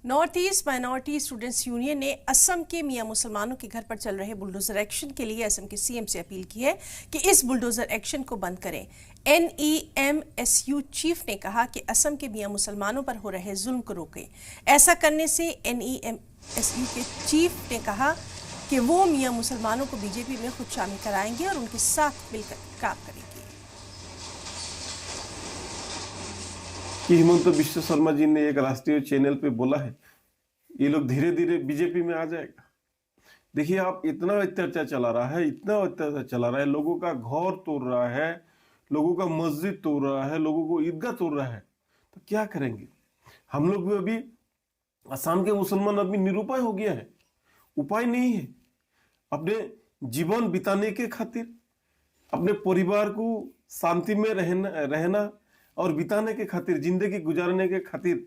North east minority students union ने असम के मियां मुसलमानों के घर पर चल रहे बुलडोजर एक्शन के लिए असम के सीएम से अपील की है कि इस बुलडोजर एक्शन को बंद करें। NEMSU चीफ ने कहा कि असम के मियां मुसलमानों पर हो रहे जुल्म को रोकें। ऐसा करने से NEMSU के चीफ ने कहा कि वो मियां मुसलमानों को बीजेपी में खुद शामिल कराएंगे और उनके साथ मिलकर काम करेंगे। कि हिमंत बिश्व शर्मा जी ने एक राष्ट्रीय चैनल पे बोला है ये लोग धीरे धीरे बीजेपी में आ जाएगा। देखिए, आप इतना अत्याचार चला रहा है, इतना अत्याचार चला रहा है, लोगों का घर तोड़ रहा है, लोगों का मस्जिद तोड़ रहा है, लोगों को ईदगाह तोड़ रहा है, तो क्या करेंगे हम लोग भी? अभी असम के मुसलमान अभी निरुपाय हो गया है, उपाय नहीं है। अपने जीवन बिताने के खातिर, अपने परिवार को शांति में रहना और बिताने के खातिर, जिंदगी गुजारने के खातिर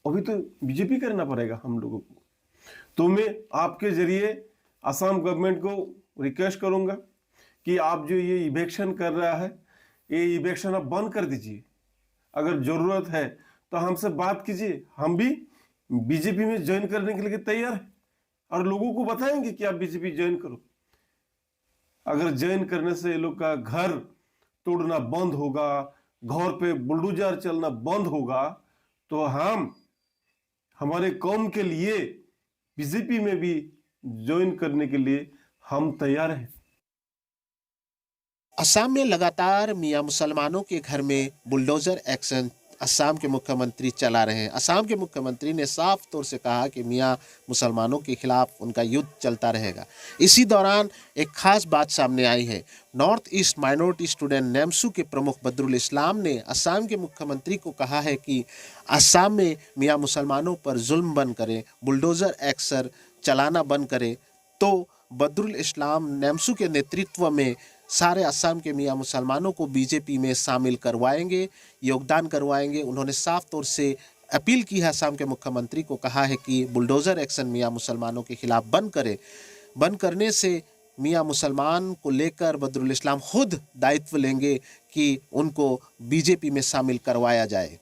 अभी तो बीजेपी करना पड़ेगा हम लोगों को। तो मैं आपके जरिए असम गवर्नमेंट को रिक्वेस्ट करूंगा कि आप जो ये इवेक्शन कर रहा है, ये इवेक्शन आप बंद कर दीजिए। अगर जरूरत है तो हमसे बात कीजिए, हम भी बीजेपी में ज्वाइन करने के लिए तैयार है और लोगों को बताएंगे कि आप बीजेपी ज्वाइन करो। अगर ज्वाइन करने से ये लोग का घर तोड़ना बंद होगा, घर पे बुलडोजर चलना बंद होगा, तो हम हमारे कौम के लिए बीजेपी में भी ज्वाइन करने के लिए हम तैयार हैं। असम में लगातार मियां मुसलमानों के घर में बुलडोजर एक्शन असम के मुख्यमंत्री चला रहे हैं। असम के मुख्यमंत्री ने साफ तौर से कहा कि मियां मुसलमानों के खिलाफ उनका युद्ध चलता रहेगा। इसी दौरान एक खास बात सामने आई है। नॉर्थ ईस्ट माइनॉरिटी स्टूडेंट नेमसू के प्रमुख बदरुल इस्लाम ने असम के मुख्यमंत्री को कहा है कि असम में मियां मुसलमानों पर जुल्म बंद करें, बुलडोजर एक्शन चलाना बंद करें। तो बदरुल इस्लाम नेमसू के नेतृत्व में सारे असम के मियां मुसलमानों को बीजेपी में शामिल करवाएंगे, योगदान करवाएंगे। उन्होंने साफ तौर से अपील की है, असम के मुख्यमंत्री को कहा है कि बुलडोजर एक्शन मियां मुसलमानों के खिलाफ बंद करें। बंद करने से मियां मुसलमान को लेकर बदरुल इस्लाम खुद दायित्व लेंगे कि उनको बीजेपी में शामिल करवाया जाए।